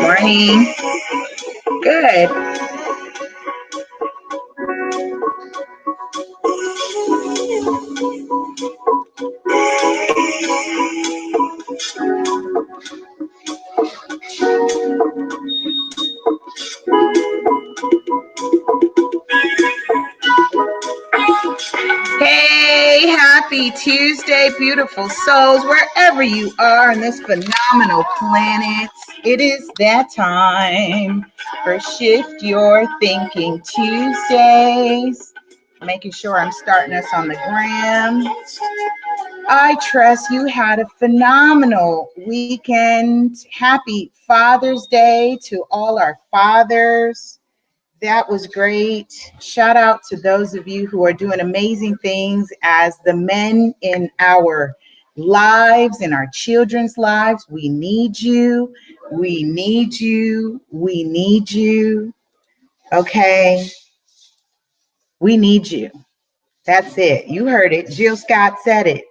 Morning. Good. Hey, happy Tuesday, beautiful souls, wherever you are on this phenomenal planet. It is that time for Shift Your Thinking Tuesdays. Making sure I'm starting us on the gram. I trust you had a phenomenal weekend. Happy Father's Day to all our fathers. That was great. Shout out to those of you who are doing amazing things as the men in our lives, in our children's lives. We need you. We need you. We need you. Okay. We need you. That's it. You heard it. Jill Scott said it.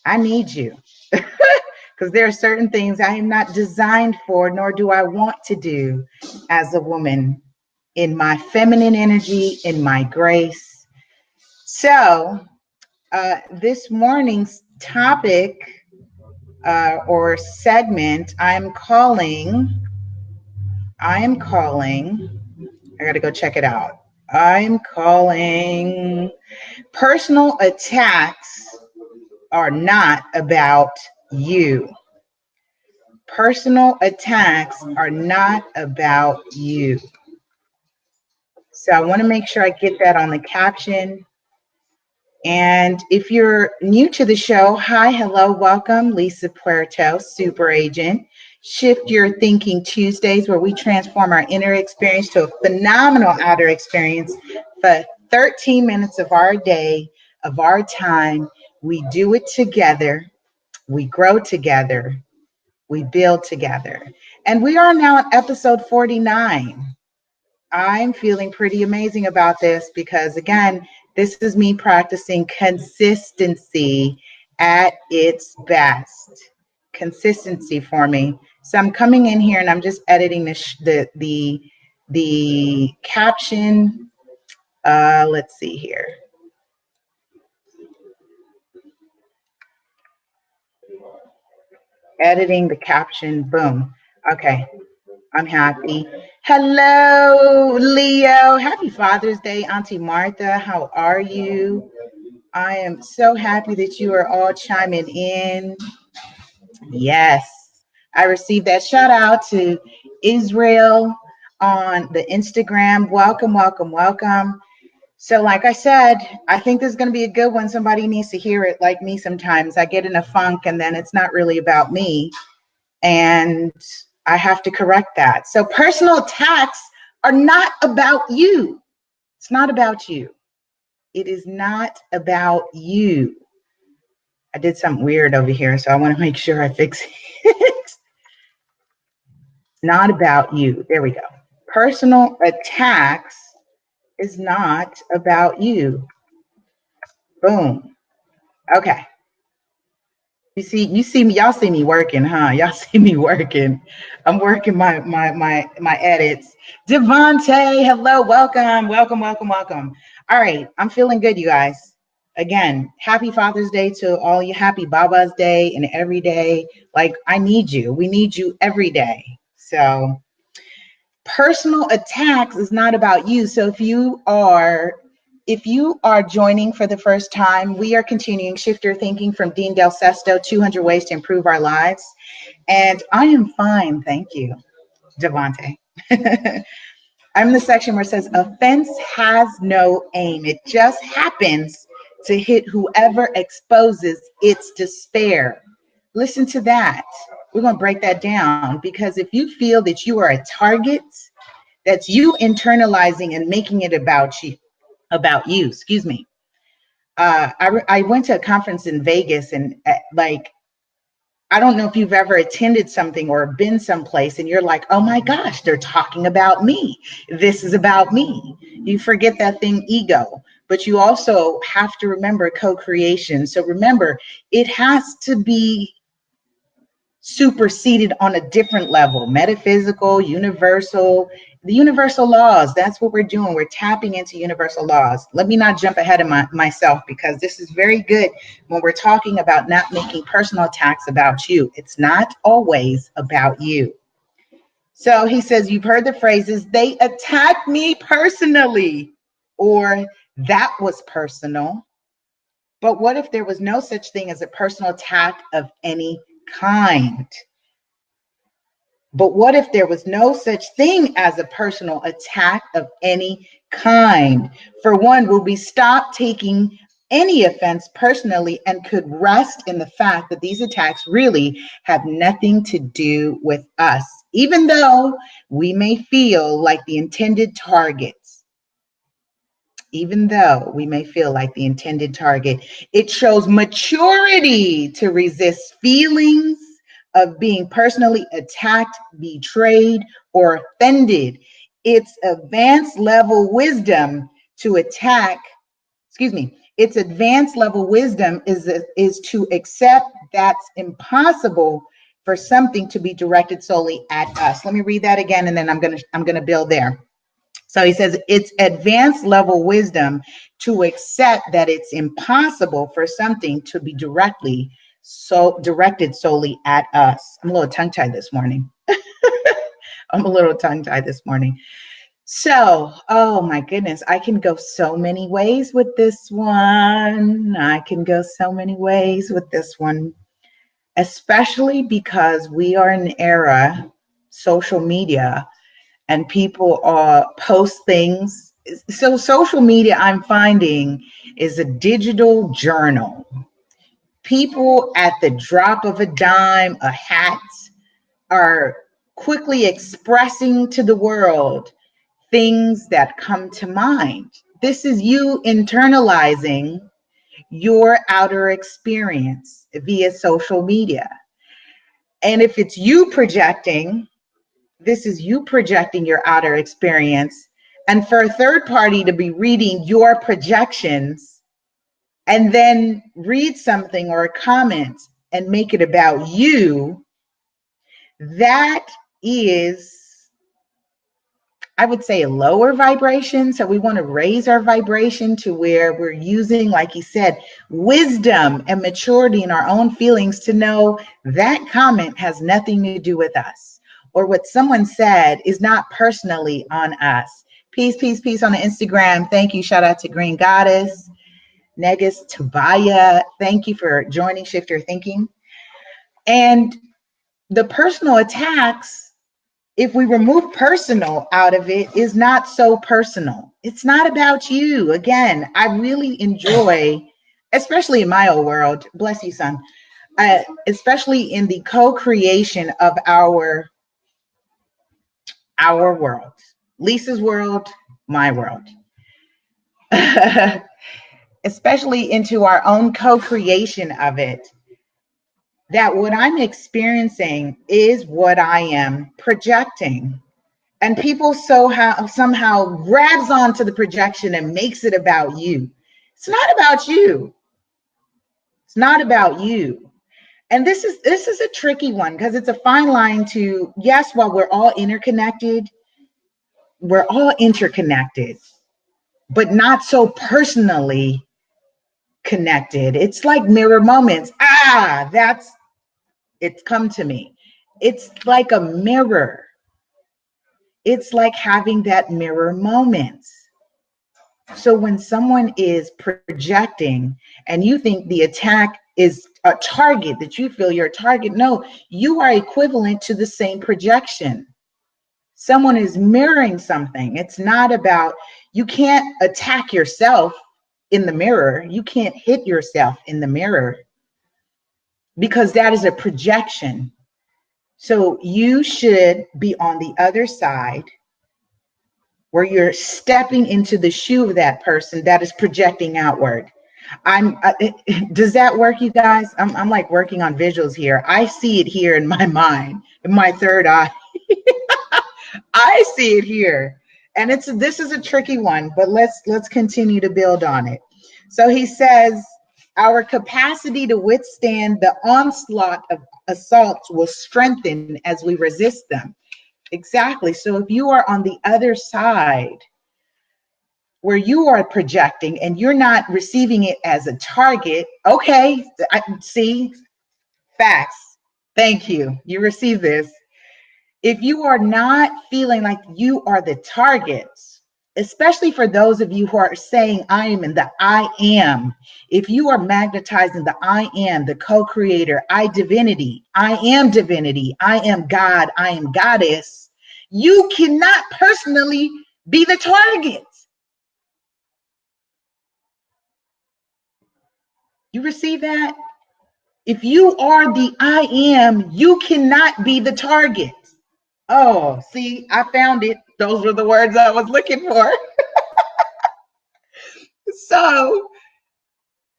I need you. Because there are certain things I am not designed for, nor do I want to do as a woman in my feminine energy, in my grace. So this morning's topic or segment, I gotta go check it out. I'm calling Personal Attacks Are Not About You. Personal attacks are not about you. So I want to make sure I get that on the caption. And if you're new to the show, hi, hello, welcome. Lisa Puerto, super agent. Shift Your Thinking Tuesdays, where we transform our inner experience to a phenomenal outer experience for 13 minutes of our day, of our time. We do it together. We grow together. We build together. And we are now at episode 49. I'm feeling pretty amazing about this because, again, this is me practicing consistency at its best. Consistency for me. So I'm coming in here and I'm just editing the caption. Let's see here. Editing the caption. Boom. Okay. I'm happy. Hello, Leo. Happy Father's Day, Auntie Martha. How are you? I am so happy that you are all chiming in. Yes. I received that shout out to Israel on the Instagram. Welcome, welcome, welcome. So like I said, I think this is going to be a good one. Somebody needs to hear it like me sometimes. I get in a funk and then it's not really about me. And I have to correct that. So personal attacks are not about you. It's not about you. It is not about you. I did something weird over here, so I want to make sure I fix it. It's not about you. There we go. Personal attacks is not about you. Boom. Okay. You see me, y'all see me working, huh? Y'all see me working. I'm working my edits. Devontae, hello, welcome. All right, I'm feeling good, you guys. Again, happy Father's Day to all you. Happy Baba's Day and every day. Like, I need you. We need you every day. So personal attacks is not about you. So if you are joining for the first time, we are continuing Shift Your Thinking from Dean Del Sesto, 200 Ways to Improve Our Lives. And I am fine, thank you, Devontae. I'm in the section where it says, offense has no aim. It just happens to hit whoever exposes its despair. Listen to that. We're going to break that down, because if you feel that you are a target, that's you internalizing and making it about you. I went to a conference in Vegas, and I don't know if you've ever attended something or been someplace and you're like, oh my gosh, they're talking about me. This is about me. You forget that thing, ego. But you also have to remember co-creation. So remember, it has to be superseded on a different level, metaphysical, universal, the universal laws. That's what we're doing. We're tapping into universal laws. Let me not jump ahead of myself, because this is very good when we're talking about not making personal attacks about you. It's not always about you. So he says, you've heard the phrases, they attacked me personally, or that was personal. But what if there was no such thing as a personal attack of any kind? But what if there was no such thing as a personal attack of any kind? For one, will we stop taking any offense personally and could rest in the fact that these attacks really have nothing to do with us, even though we may feel like the intended targets. Even though we may feel like the intended target, it shows maturity to resist feelings of being personally attacked, betrayed, or offended. It's advanced level wisdom to attack, it's advanced level wisdom is to accept that's impossible for something to be directed solely at us. Let me read that again, and then I'm gonna build there. So he says, it's advanced level wisdom to accept that it's impossible for something to be directed solely at us. I'm a little tongue-tied this morning. So, oh my goodness, I can go so many ways with this one. Especially because we are in an era, social media, and people post things. So social media, I'm finding, is a digital journal. People at the drop of a dime, a hat, are quickly expressing to the world things that come to mind. This is you internalizing your outer experience via social media. And if it's you projecting, this is you projecting your outer experience. And for a third party to be reading your projections and then read something or a comment and make it about you, that is, I would say, a lower vibration. So we want to raise our vibration to where we're using, like he said, wisdom and maturity in our own feelings to know that comment has nothing to do with us, or what someone said is not personally on us. Peace, peace, peace on the Instagram. Thank you. Shout out to Green Goddess. Negus Tabaya, thank you for joining Shift Your Thinking. And the personal attacks, if we remove personal out of it, is not so personal. It's not about you. Again, I really enjoy, especially in my old world, bless you, son, especially in the co-creation of our world, Lisa's world, my world, especially into our own co-creation of it, that what I'm experiencing is what I am projecting. And people somehow grabs onto the projection and makes it about you. It's not about you. It's not about you. And this is a tricky one, because it's a fine line to, yes, while we're all interconnected, but not so personally connected. It's like mirror moments. It's come to me. It's like a mirror. It's like having that mirror moment. So when someone is projecting and you think the attack is a target, that you feel you're a target, no, you are equivalent to the same projection. Someone is mirroring something. It's not about, you can't attack yourself in the mirror. You can't hit yourself in the mirror, because that is a projection. So you should be on the other side, where you're stepping into the shoe of that person that is projecting outward. Does that work, you guys? I'm like working on visuals here. I see it here in my mind, in my third eye. I see it here. And this is a tricky one, but let's continue to build on it. So he says, Our capacity to withstand the onslaught of assaults will strengthen as we resist them. Exactly. So if you are on the other side where you are projecting and you're not receiving it as a target, okay, I see, facts. Thank you. You receive this. If you are not feeling like you are the targets, especially for those of you who are saying I am in the I am, if you are magnetizing the I am, the co-creator, I am divinity, I am God, I am goddess, you cannot personally be the target. You receive that? If you are the I am, you cannot be the target. Oh, see, I found it. Those were the words I was looking for. So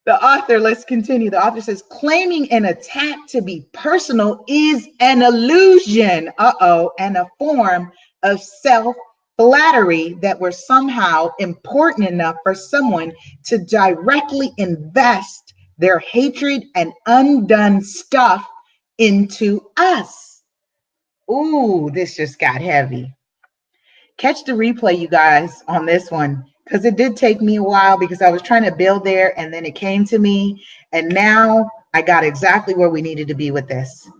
the author, let's continue. The author says, claiming an attack to be personal is an illusion, and a form of self-flattery that we're somehow important enough for someone to directly invest their hatred and undone stuff into us. Ooh, this just got heavy. Catch the replay, you guys, on this one, because it did take me a while because I was trying to build there and then it came to me. And now I got exactly where we needed to be with this.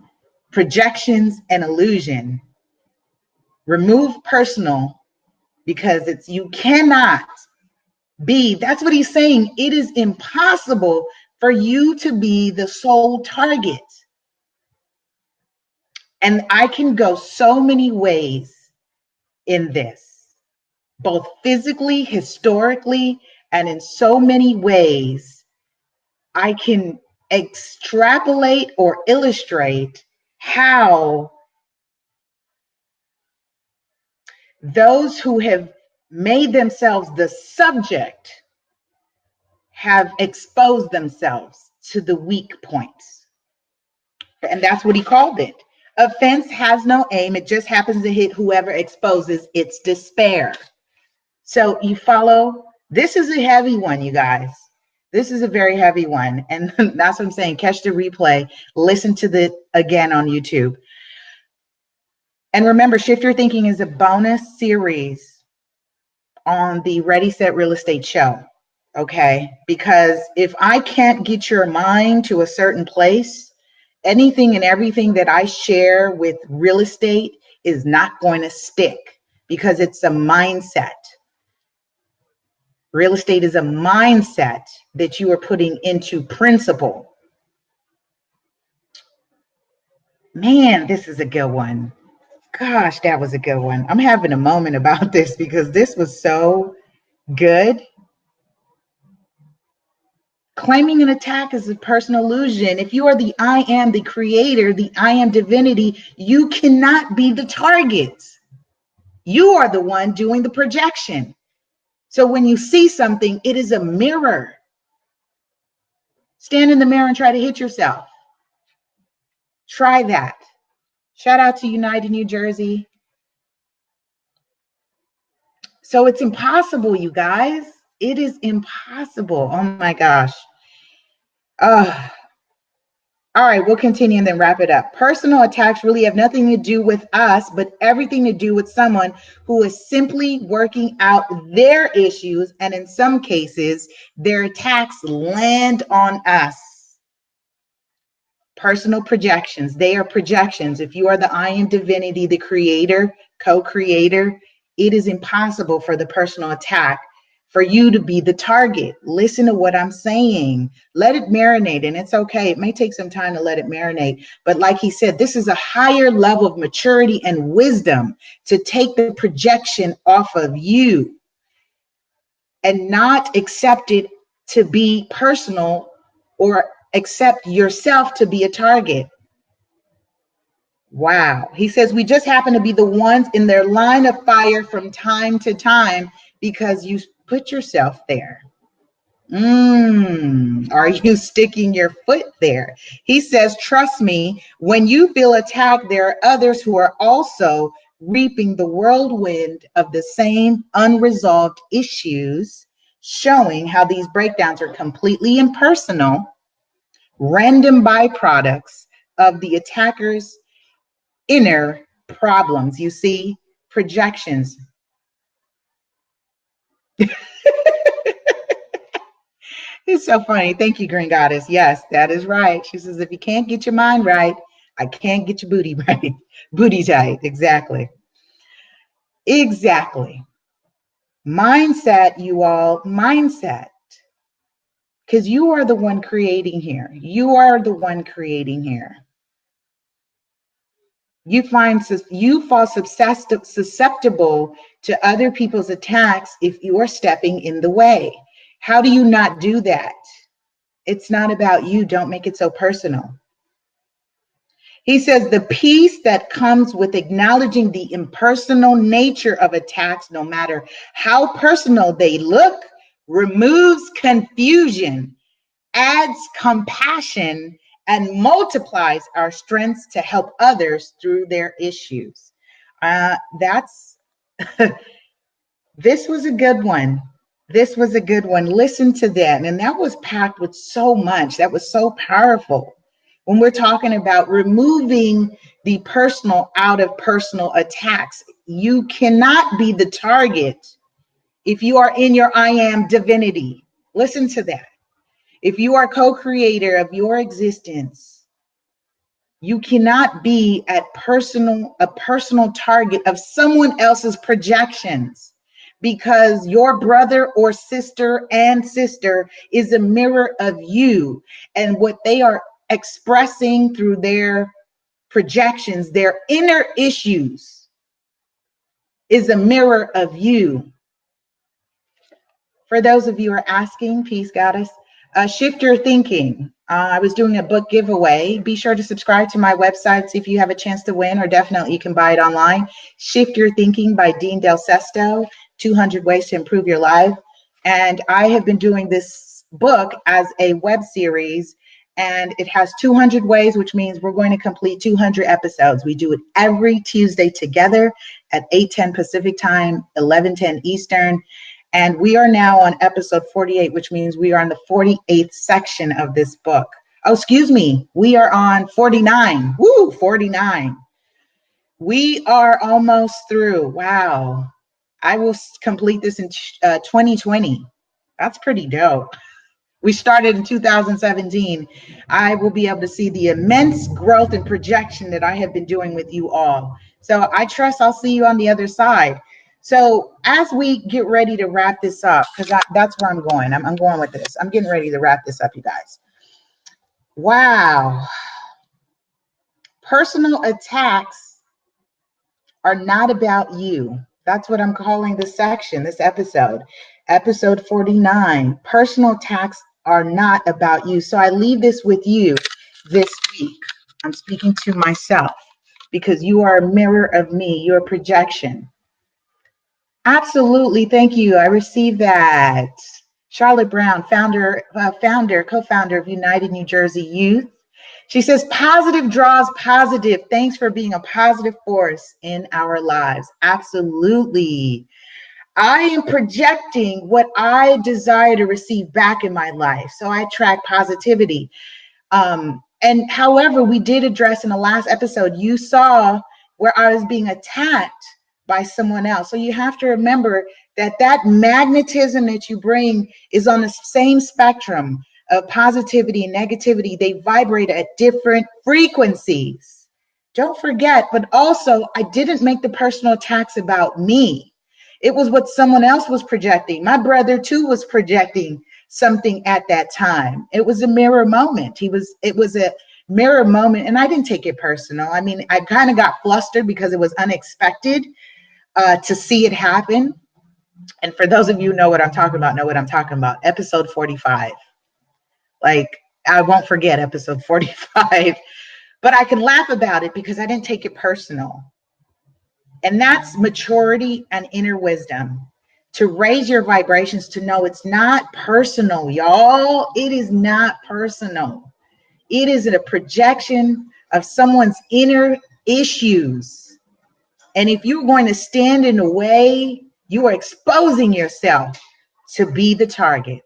Projections and illusion. Remove personal because you cannot be, that's what he's saying. It is impossible for you to be the sole target. And I can go so many ways in this. Both physically, historically, and in so many ways, I can extrapolate or illustrate how those who have made themselves the subject have exposed themselves to the weak points. And that's what he called it. Offense has no aim. It just happens to hit whoever exposes its despair. So you follow? This is a heavy one, you guys. This is a very heavy one. And that's what I'm saying. Catch the replay. Listen to it again on YouTube. And remember, Shift Your Thinking is a bonus series on the Ready, Set, Real Estate show. Okay? Because if I can't get your mind to a certain place, anything and everything that I share with real estate is not going to stick because it's a mindset. Real estate is a mindset that you are putting into principle. Man, this is a good one. Gosh, that was a good one. I'm having a moment about this because this was so good. Claiming an attack is a personal illusion. If you are the I am, the creator, the I am divinity, you cannot be the target. You are the one doing the projection. So when you see something, it is a mirror. Stand in the mirror and try to hit yourself. Try that. Shout out to United New Jersey. So it's impossible, you guys. It is impossible. Oh my gosh. All right, we'll continue and then wrap it up. Personal attacks really have nothing to do with us, but everything to do with someone who is simply working out their issues. And in some cases, their attacks land on us. Personal projections, they are projections. If you are the I am divinity, the creator, co-creator, it is impossible for the personal attack for you to be the target. Listen to what I'm saying. Let it marinate, and it's okay. It may take some time to let it marinate. But like he said, this is a higher level of maturity and wisdom to take the projection off of you and not accept it to be personal or accept yourself to be a target. Wow. He says, we just happen to be the ones in their line of fire from time to time because you put yourself there. Are you sticking your foot there? He says, trust me, when you feel attacked, there are others who are also reaping the whirlwind of the same unresolved issues showing how these breakdowns are completely impersonal, random byproducts of the attacker's inner problems. You see, projections. It's so funny. Thank you, Green Goddess. Yes, that is right. She says, if you can't get your mind right, I can't get your booty right. Booty tight. Exactly. Exactly. Mindset, you all, mindset. Because you are the one creating here. You are the one creating here. You fall susceptible to other people's attacks if you are stepping in the way. How do you not do that? It's not about you. Don't make it so personal. He says the peace that comes with acknowledging the impersonal nature of attacks, no matter how personal they look, removes confusion, adds compassion, and multiplies our strengths to help others through their issues. This was a good one. This was a good one. Listen to that. And that was packed with so much. That was so powerful. When we're talking about removing the personal out of personal attacks, you cannot be the target if you are in your I am divinity. Listen to that. If you are co-creator of your existence, you cannot be a personal target of someone else's projections, because your brother or sister is a mirror of you, and what they are expressing through their projections, their inner issues, is a mirror of you. For those of you who are asking, Peace Goddess, shift your thinking. I was doing a book giveaway. Be sure to subscribe to my website, see if you have a chance to win, or definitely you can buy it online. Shift Your Thinking by Dean Del Sesto, 200 Ways to Improve Your Life. And I have been doing this book as a web series, and it has 200 ways, which means we're going to complete 200 episodes. We do it every Tuesday together at 8:10 Pacific time, 11:10 Eastern. And we are now on episode 48, which means we are on the 48th section of this book. Oh, excuse me. We are on 49. Woo, 49. We are almost through. Wow. I will complete this in 2020. That's pretty dope. We started in 2017. I will be able to see the immense growth and projection that I have been doing with you all. So I trust I'll see you on the other side. So as we get ready to wrap this up, because that's where I'm going. I'm going with this. I'm getting ready to wrap this up, you guys. Wow. Personal attacks are not about you. That's what I'm calling this section, this episode. Episode 49. Personal attacks are not about you. So I leave this with you this week. I'm speaking to myself because you are a mirror of me, your projection. Absolutely. Thank you. I received that. Charlotte Brown, co-founder of United New Jersey Youth. She says, positive draws positive. Thanks for being a positive force in our lives. Absolutely. I am projecting what I desire to receive back in my life. So I attract positivity. And however, we did address in the last episode, you saw where I was being attacked by someone else. So you have to remember that that magnetism that you bring is on the same spectrum of positivity and negativity. They vibrate at different frequencies. Don't forget, but also I didn't make the personal attacks about me. It was what someone else was projecting. My brother too was projecting something at that time. It was a mirror moment. It was a mirror moment, and I didn't take it personal. I mean, I kind of got flustered because it was unexpected to see it happen. And for those of you who know what I'm talking about, episode 45. Like, I won't forget episode 45, but I can laugh about it because I didn't take it personal. And that's maturity and inner wisdom, to raise your vibrations, to know it's not personal, y'all. It is not personal. It is a projection of someone's inner issues. And if you're going to stand in the way, you are exposing yourself to be the target.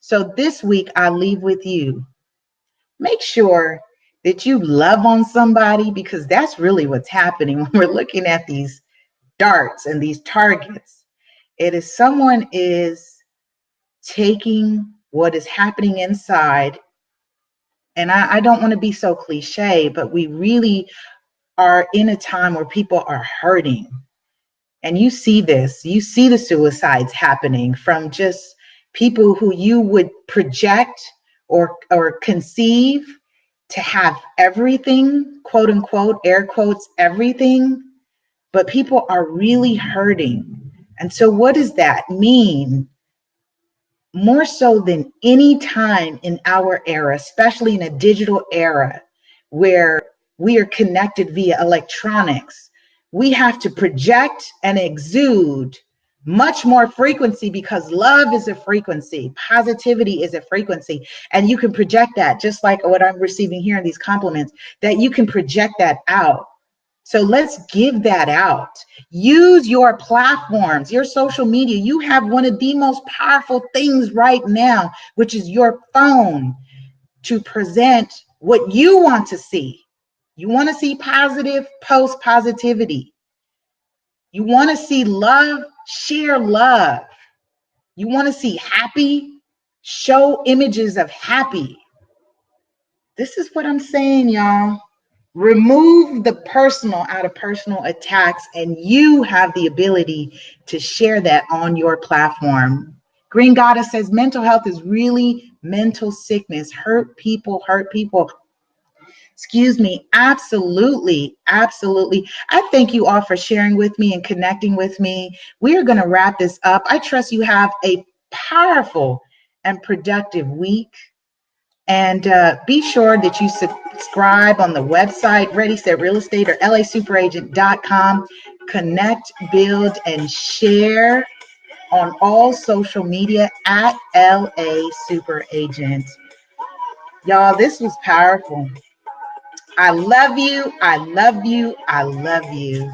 So this week, I leave with you. Make sure that you love on somebody, because that's really what's happening when we're looking at these darts and these targets. It is someone is taking what is happening inside. And I don't want to be so cliche, but we really are in a time where people are hurting. And you see this, you see the suicides happening from just people who you would project or conceive to have everything, quote unquote, air quotes, everything, but people are really hurting. And so what does that mean? More so than any time in our era, especially in a digital era where we are connected via electronics, we have to project and exude much more frequency, because love is a frequency, positivity is a frequency, and you can project that, just like what I'm receiving here in these compliments, that you can project that out. So let's give that out. Use your platforms, your social media. You have one of the most powerful things right now, which is your phone, to present what you want to see. You want to see positive, post positivity. You want to see love, share love. You want to see happy, show images of happy. This is what I'm saying, y'all. Remove the personal out of personal attacks, and you have the ability to share that on your platform. Green Goddess says mental health is really mental sickness. Hurt people, hurt people. Excuse me. Absolutely. Absolutely. I thank you all for sharing with me and connecting with me. We are going to wrap this up. I trust you have a powerful and productive week. And be sure that you subscribe on the website, Ready Set Real Estate, or LASuperagent.com. Connect, build, and share on all social media at LA Super Agent. Y'all, this was powerful. I love you. I love you. I love you.